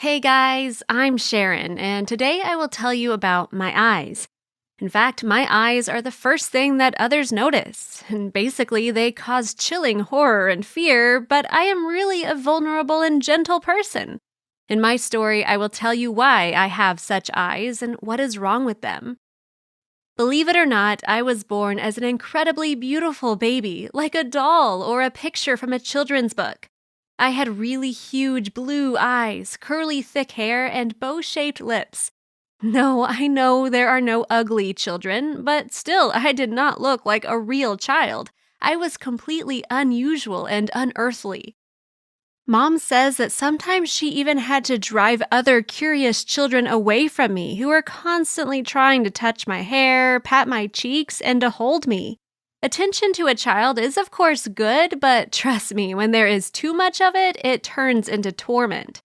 Hey guys, I'm Sharon, and today I will tell you about my eyes. In fact, my eyes are the first thing that others notice, and basically they cause chilling horror and fear, but I am really a vulnerable and gentle person. In my story, I will tell you why I have such eyes and what is wrong with them. Believe it or not, I was born as an incredibly beautiful baby, like a doll or a picture from a children's book. I had really huge blue eyes, curly thick hair, and bow-shaped lips. No, I know there are no ugly children, but still, I did not look like a real child. I was completely unusual and unearthly. Mom says that sometimes she even had to drive other curious children away from me who were constantly trying to touch my hair, pat my cheeks, and to hold me. Attention to a child is, of course, good, but trust me, when there is too much of it, it turns into torment.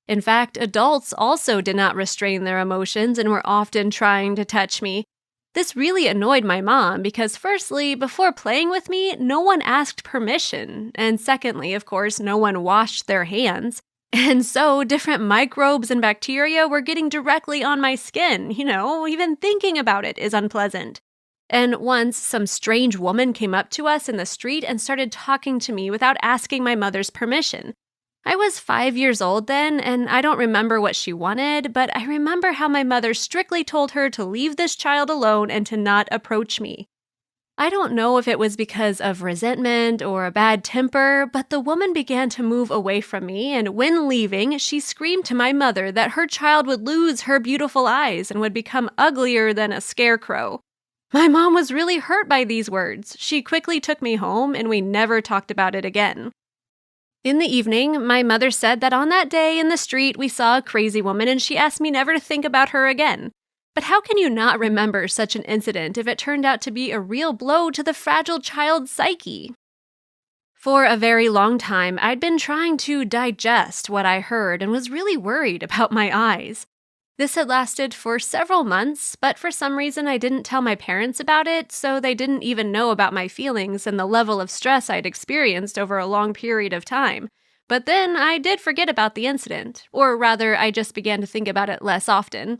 In fact, adults also did not restrain their emotions and were often trying to touch me. This really annoyed my mom because, firstly, before playing with me, no one asked permission, and secondly, of course, no one washed their hands. And so, different microbes and bacteria were getting directly on my skin. Even thinking about it is unpleasant. And once, some strange woman came up to us in the street and started talking to me without asking my mother's permission. I was 5 years old then, and I don't remember what she wanted, but I remember how my mother strictly told her to leave this child alone and to not approach me. I don't know if it was because of resentment or a bad temper, but the woman began to move away from me, and when leaving, she screamed to my mother that her child would lose her beautiful eyes and would become uglier than a scarecrow. My mom was really hurt by these words. She quickly took me home, and we never talked about it again. In the evening, my mother said that on that day in the street we saw a crazy woman and she asked me never to think about her again. But how can you not remember such an incident if it turned out to be a real blow to the fragile child's psyche? For a very long time, I'd been trying to digest what I heard and was really worried about my eyes. This had lasted for several months, but for some reason I didn't tell my parents about it, so they didn't even know about my feelings and the level of stress I'd experienced over a long period of time. But then I did forget about the incident, or rather, I just began to think about it less often.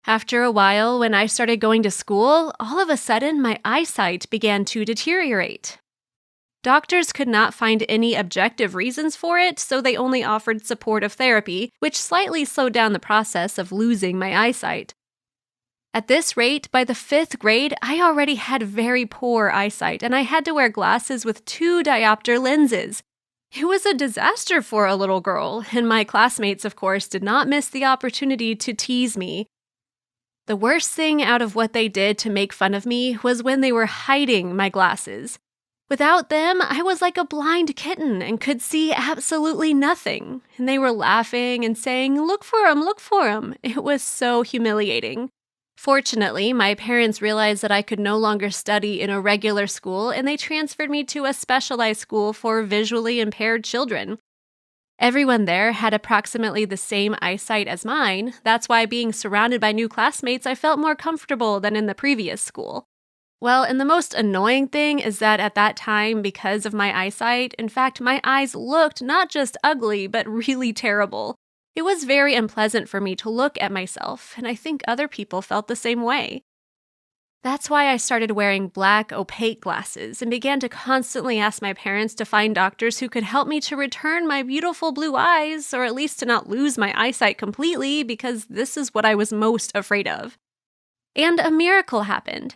After a while, when I started going to school, all of a sudden my eyesight began to deteriorate. Doctors could not find any objective reasons for it, so they only offered supportive therapy, which slightly slowed down the process of losing my eyesight. At this rate, by the 5th grade, I already had very poor eyesight, and I had to wear glasses with 2 diopter lenses. It was a disaster for a little girl, and my classmates, of course, did not miss the opportunity to tease me. The worst thing out of what they did to make fun of me was when they were hiding my glasses. Without them, I was like a blind kitten and could see absolutely nothing. And they were laughing and saying, "Look for him, look for him." It was so humiliating. Fortunately, my parents realized that I could no longer study in a regular school, and they transferred me to a specialized school for visually impaired children. Everyone there had approximately the same eyesight as mine. That's why being surrounded by new classmates, I felt more comfortable than in the previous school. Well, and the most annoying thing is that at that time, because of my eyesight, in fact, my eyes looked not just ugly, but really terrible. It was very unpleasant for me to look at myself, and I think other people felt the same way. That's why I started wearing black, opaque glasses and began to constantly ask my parents to find doctors who could help me to return my beautiful blue eyes, or at least to not lose my eyesight completely, because this is what I was most afraid of. And a miracle happened.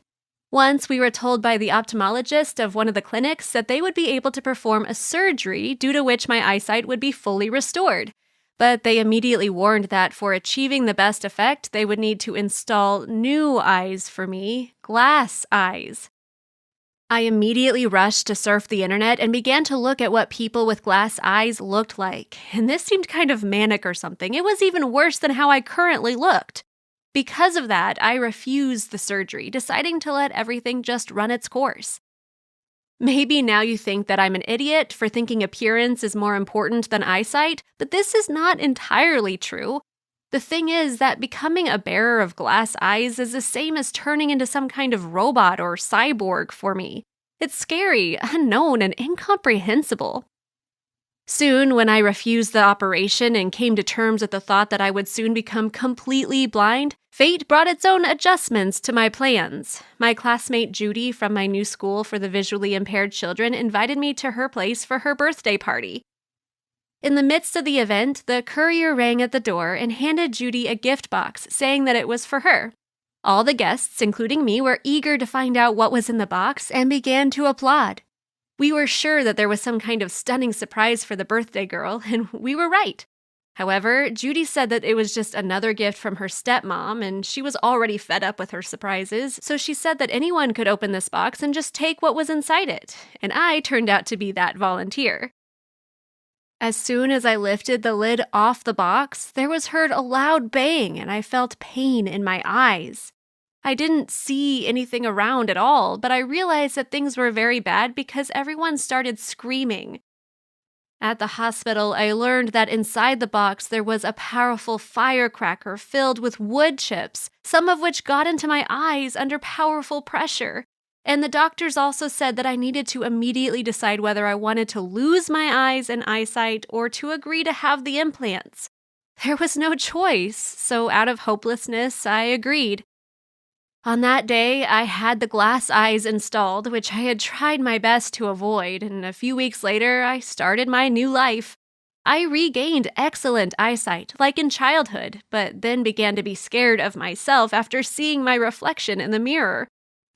Once, we were told by the ophthalmologist of one of the clinics that they would be able to perform a surgery due to which my eyesight would be fully restored. But they immediately warned that for achieving the best effect, they would need to install new eyes for me, glass eyes. I immediately rushed to surf the internet and began to look at what people with glass eyes looked like. And this seemed kind of manic or something. It was even worse than how I currently looked. Because of that, I refused the surgery, deciding to let everything just run its course. Maybe now you think that I'm an idiot for thinking appearance is more important than eyesight, but this is not entirely true. The thing is that becoming a bearer of glass eyes is the same as turning into some kind of robot or cyborg for me. It's scary, unknown, and incomprehensible. Soon, when I refused the operation and came to terms with the thought that I would soon become completely blind, fate brought its own adjustments to my plans. My classmate Judy from my new school for the visually impaired children invited me to her place for her birthday party. In the midst of the event, the courier rang at the door and handed Judy a gift box, saying that it was for her. All the guests, including me, were eager to find out what was in the box and began to applaud. We were sure that there was some kind of stunning surprise for the birthday girl, and we were right. However, Judy said that it was just another gift from her stepmom, and she was already fed up with her surprises, so she said that anyone could open this box and just take what was inside it, and I turned out to be that volunteer. As soon as I lifted the lid off the box, there was heard a loud bang, and I felt pain in my eyes. I didn't see anything around at all, but I realized that things were very bad because everyone started screaming. At the hospital, I learned that inside the box there was a powerful firecracker filled with wood chips, some of which got into my eyes under powerful pressure. And the doctors also said that I needed to immediately decide whether I wanted to lose my eyes and eyesight or to agree to have the implants. There was no choice, so out of hopelessness, I agreed. On that day, I had the glass eyes installed, which I had tried my best to avoid, and a few weeks later, I started my new life. I regained excellent eyesight, like in childhood, but then began to be scared of myself after seeing my reflection in the mirror.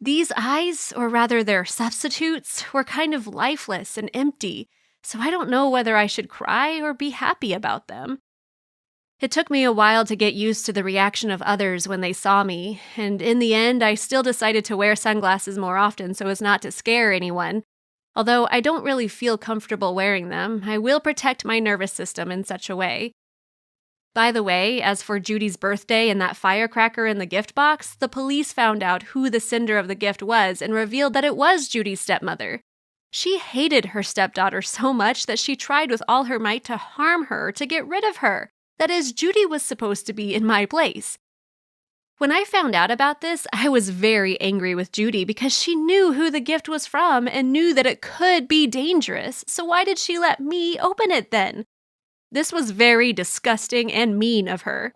These eyes, or rather their substitutes, were kind of lifeless and empty, so I don't know whether I should cry or be happy about them. It took me a while to get used to the reaction of others when they saw me, and in the end, I still decided to wear sunglasses more often so as not to scare anyone. Although I don't really feel comfortable wearing them, I will protect my nervous system in such a way. By the way, as for Judy's birthday and that firecracker in the gift box, the police found out who the sender of the gift was and revealed that it was Judy's stepmother. She hated her stepdaughter so much that she tried with all her might to harm her to get rid of her. That is, Judy was supposed to be in my place. When I found out about this, I was very angry with Judy because she knew who the gift was from and knew that it could be dangerous, so why did she let me open it then? This was very disgusting and mean of her.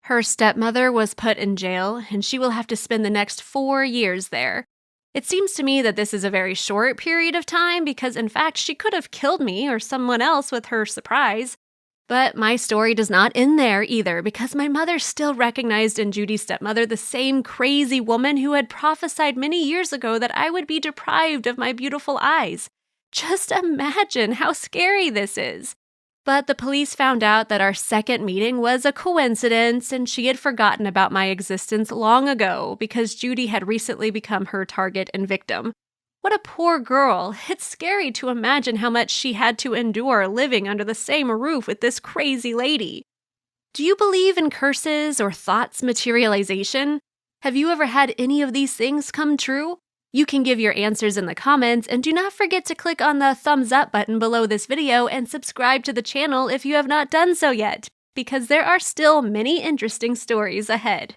Her stepmother was put in jail, and she will have to spend the next 4 years there. It seems to me that this is a very short period of time because, in fact, she could have killed me or someone else with her surprise. But my story does not end there either, because my mother still recognized in Judy's stepmother the same crazy woman who had prophesied many years ago that I would be deprived of my beautiful eyes. Just imagine how scary this is. But the police found out that our second meeting was a coincidence, and she had forgotten about my existence long ago because Judy had recently become her target and victim. What a poor girl. It's scary to imagine how much she had to endure living under the same roof with this crazy lady. Do you believe in curses or thoughts materialization? Have you ever had any of these things come true? You can give your answers in the comments, and do not forget to click on the thumbs up button below this video and subscribe to the channel if you have not done so yet, because there are still many interesting stories ahead.